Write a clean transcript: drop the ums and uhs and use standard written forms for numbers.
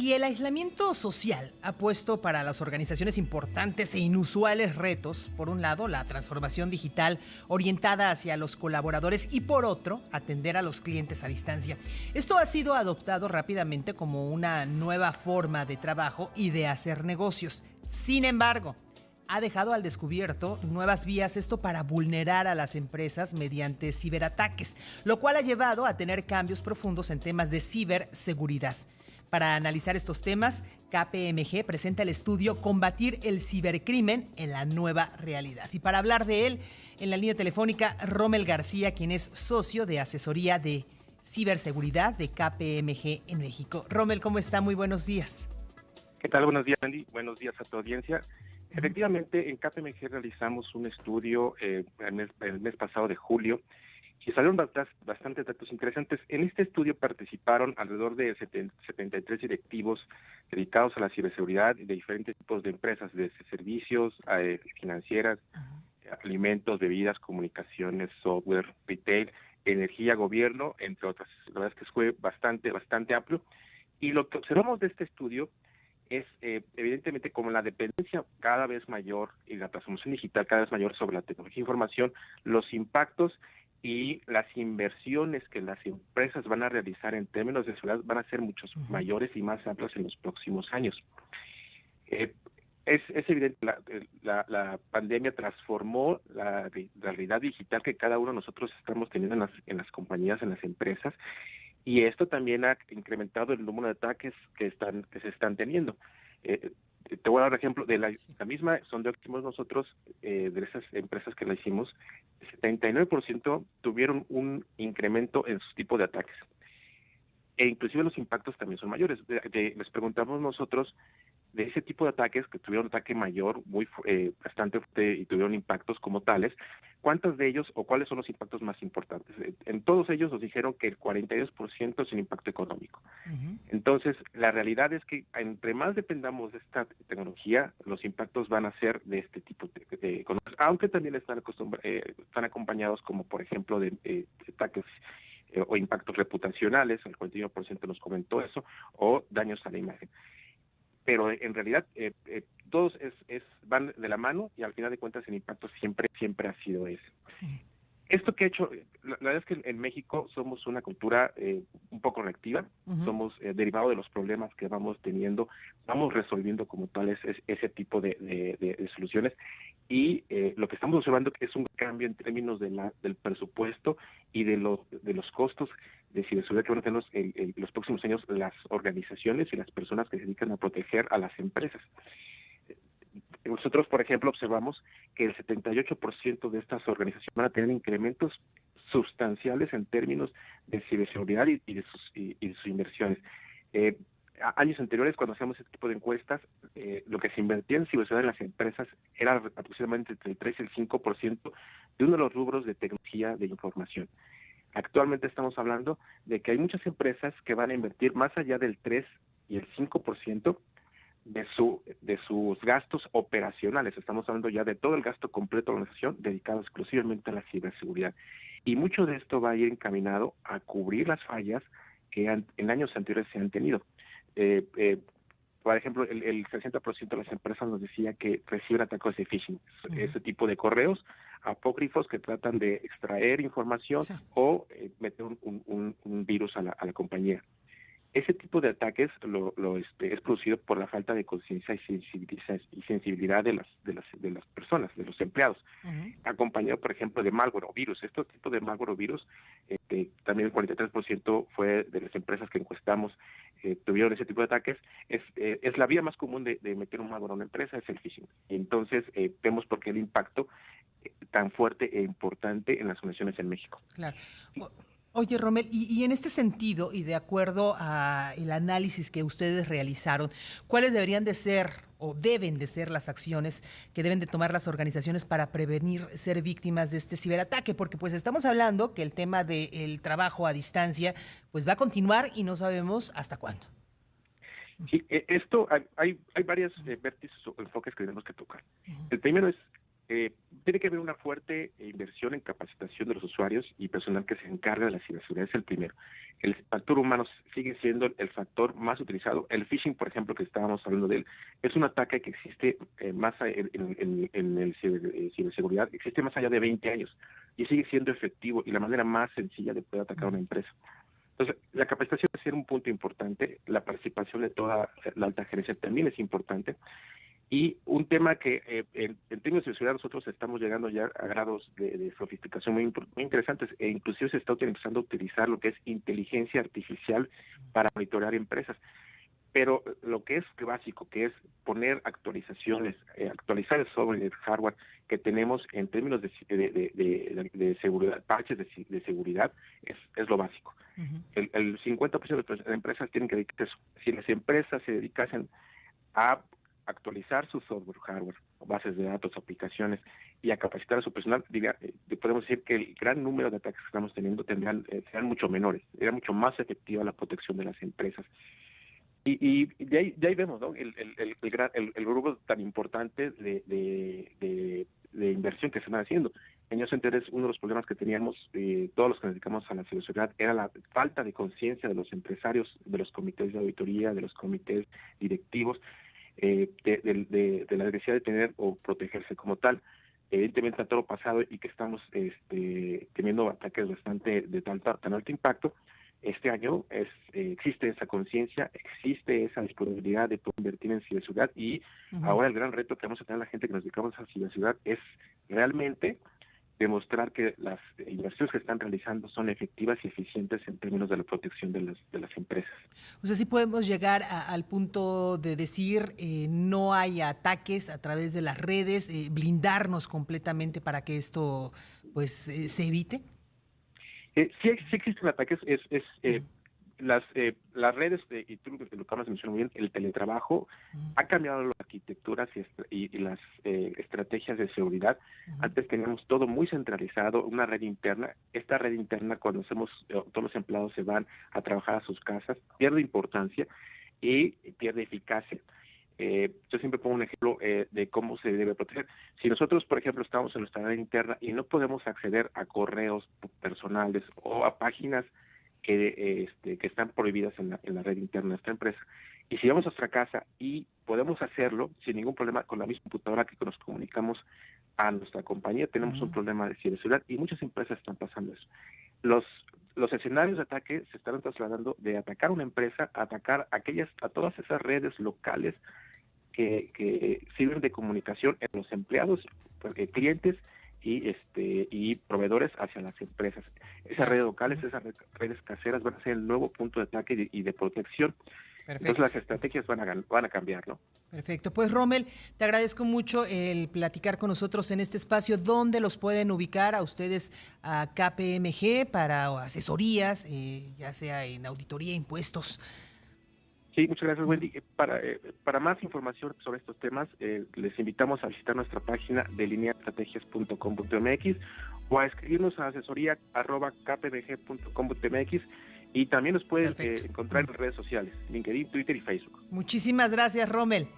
y el aislamiento social ha puesto para las organizaciones importantes e inusuales retos. Por un lado, la transformación digital orientada hacia los colaboradores y por otro, atender a los clientes a distancia. Esto ha sido adoptado rápidamente como una nueva forma de trabajo y de hacer negocios. Sin embargo, ha dejado al descubierto nuevas vías esto para vulnerar a las empresas mediante ciberataques, lo cual ha llevado a tener cambios profundos en temas de ciberseguridad. Para analizar estos temas, KPMG presenta el estudio Combatir el cibercrimen en la nueva realidad. Y para hablar de él, en la línea telefónica, Rommel García, quien es socio de asesoría de ciberseguridad de KPMG en México. Rommel, ¿cómo está? Muy buenos días. ¿Qué tal? Buenos días, Andy. Buenos días a tu audiencia. Efectivamente, en KPMG realizamos un estudio el mes pasado de julio y salieron bastantes datos interesantes. En este estudio participaron alrededor de 73 directivos dedicados a la ciberseguridad de diferentes tipos de empresas, desde servicios, financieras, alimentos, bebidas, comunicaciones, software, retail, energía, gobierno, entre otras. La verdad es que fue bastante amplio. Y lo que observamos de este estudio es evidentemente como la dependencia cada vez mayor y la transformación digital cada vez mayor sobre la tecnología de información, los impactos y las inversiones que las empresas van a realizar en términos de seguridad van a ser muchos mayores y más amplios en los próximos años. Es evidente, la pandemia transformó la realidad digital que cada uno de nosotros estamos teniendo en las compañías, en las empresas, y esto también ha incrementado el número de ataques que se están teniendo. Te voy a dar un ejemplo de la misma sondeo que hicimos nosotros, de esas empresas que la hicimos, 79% tuvieron un incremento en su tipo de ataques. E inclusive los impactos también son mayores. Les preguntamos nosotros de ese tipo de ataques que tuvieron un ataque mayor, bastante fuerte y tuvieron impactos como tales, ¿cuántos de ellos o cuáles son los impactos más importantes? En todos ellos nos dijeron que el 42% es un impacto económico. Entonces, la realidad es que entre más dependamos de esta tecnología, los impactos van a ser de este tipo de económicos, aunque también están acompañados como, por ejemplo, de ataques o impactos reputacionales, el 41% nos comentó eso, o daños a la imagen. Pero en realidad todos van de la mano y al final de cuentas el impacto siempre ha sido ese. Esto que he hecho, la verdad es que en México somos una cultura un poco reactiva, somos derivado de los problemas que vamos teniendo, vamos resolviendo como tal ese tipo de soluciones y lo que estamos observando es un cambio en términos del presupuesto y de los costos de ciberseguridad que van a tener en los próximos años las organizaciones y las personas que se dedican a proteger a las empresas. Nosotros, por ejemplo, observamos que el 78% de estas organizaciones van a tener incrementos sustanciales en términos de ciberseguridad y de sus inversiones. Años anteriores, cuando hacíamos este tipo de encuestas, lo que se invertía en ciberseguridad en las empresas era aproximadamente entre el 3 y el 5% de uno de los rubros de tecnología de información. Actualmente estamos hablando de que hay muchas empresas que van a invertir más allá del 3 y el 5% de sus gastos operacionales. Estamos hablando ya de todo el gasto completo de la organización dedicado exclusivamente a la ciberseguridad. Y mucho de esto va a ir encaminado a cubrir las fallas que en años anteriores se han tenido. Por ejemplo, el 60% de las empresas nos decía que reciben ataques de phishing, ese tipo de correos apócrifos que tratan de extraer información o meter un virus a la compañía. Ese tipo de ataques es producido por la falta de conciencia y sensibilidad de las personas, de los empleados, acompañado, por ejemplo, de malware o virus. Este tipo de malware o virus, también el 43% fue de las empresas que encuestamos tuvieron ese tipo de ataques. Es la vía más común de meter un malware a una empresa, es el phishing. Y entonces vemos por qué el impacto tan fuerte e importante en las organizaciones en México. Claro. Oye, Rommel, y en este sentido, y de acuerdo al análisis que ustedes realizaron, ¿cuáles deberían de ser o deben de ser las acciones que deben de tomar las organizaciones para prevenir ser víctimas de este ciberataque? Porque pues estamos hablando que el tema del trabajo a distancia pues va a continuar y no sabemos hasta cuándo. Sí, esto hay varios vértices o enfoques que tenemos que tocar. El primero es tiene que haber una fuerte inversión en capacitación de los usuarios y personal que se encarga de la ciberseguridad, es el primero. El factor humano sigue siendo el factor más utilizado. El phishing, por ejemplo, que estábamos hablando de él, es un ataque que existe en el ciberseguridad, existe más allá de 20 años y sigue siendo efectivo y la manera más sencilla de poder atacar a una empresa. Entonces, la capacitación va a ser un punto importante, la participación de toda la alta gerencia también es importante. Y un tema que en términos de seguridad nosotros estamos llegando ya a grados de sofisticación muy interesantes e inclusive se está empezando a utilizar lo que es inteligencia artificial para monitorear empresas. Pero lo que es básico, que es poner actualizaciones, actualizar el software y el hardware que tenemos en términos de seguridad, parches de seguridad, es lo básico. Uh-huh. El 50% de las empresas tienen que dedicarse a eso. Si las empresas se dedicasen a actualizar su software, hardware, bases de datos, aplicaciones y a capacitar a su personal, podemos decir que el gran número de ataques que estamos teniendo serán mucho menores, será mucho más efectiva la protección de las empresas. Y de ahí vemos, ¿no? el grupo tan importante de inversión que se están haciendo. En años anteriores, uno de los problemas que teníamos, todos los que nos dedicamos a la ciberseguridad, era la falta de conciencia de los empresarios, de los comités de auditoría, de los comités directivos, de la necesidad de tener o protegerse como tal. Evidentemente a todo lo pasado y que estamos teniendo ataques bastante de tan alto impacto, este año existe esa conciencia, existe esa disponibilidad de poder invertir en ciberseguridad y ahora el gran reto que vamos a tener la gente que nos dedicamos a ciberseguridad es realmente demostrar que las inversiones que están realizando son efectivas y eficientes en términos de la protección de las empresas. O sea, sí podemos llegar al punto de decir no hay ataques a través de las redes, blindarnos completamente para que esto pues se evite. Sí existen ataques, las redes, y tú lo acabas de mencionar muy bien, el teletrabajo ha cambiado las arquitecturas y las estrategias de seguridad. Antes teníamos todo muy centralizado, una red interna. Esta red interna, cuando todos los empleados se van a trabajar a sus casas, pierde importancia y pierde eficacia. Yo siempre pongo un ejemplo de cómo se debe proteger. Si nosotros, por ejemplo, estamos en nuestra red interna y no podemos acceder a correos personales o a páginas que están prohibidas en la red interna de nuestra empresa, y si vamos a nuestra casa y podemos hacerlo sin ningún problema con la misma computadora que nos comunicamos a nuestra compañía, tenemos un problema de ciberseguridad y muchas empresas están pasando eso. Los escenarios de ataque se están trasladando de atacar una empresa a atacar a todas esas redes locales que sirven de comunicación en los empleados, clientes y proveedores hacia las empresas. Esas redes locales, esas redes caseras van a ser el nuevo punto de ataque y de protección. Perfecto. Entonces las estrategias van a cambiar, ¿no? Perfecto. Pues Rommel, te agradezco mucho el platicar con nosotros en este espacio. ¿Dónde los pueden ubicar a ustedes, a KPMG, para asesorías, ya sea en auditoría, impuestos? Sí, muchas gracias, Wendy. Para más información sobre estos temas, les invitamos a visitar nuestra página de lineaestrategias.com.mx o a escribirnos a asesoría@kpmg.com.mx y también nos pueden encontrar en redes sociales, LinkedIn, Twitter y Facebook. Muchísimas gracias, Rommel.